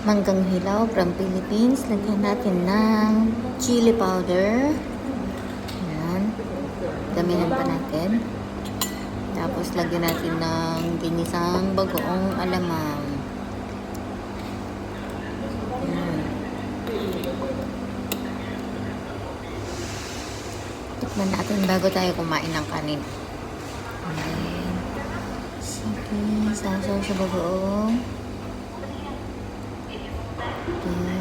manggang hilaw from Philippines. Lagyan natin ng chili powder. Ayan. Damihan pa natin. Tapos lagyan natin ng ginisang bagoong alamang. Ayan. Tikman natin bago tayo kumain ng kanin. Ayan. Sige, sasaw sa bagoong. Okay.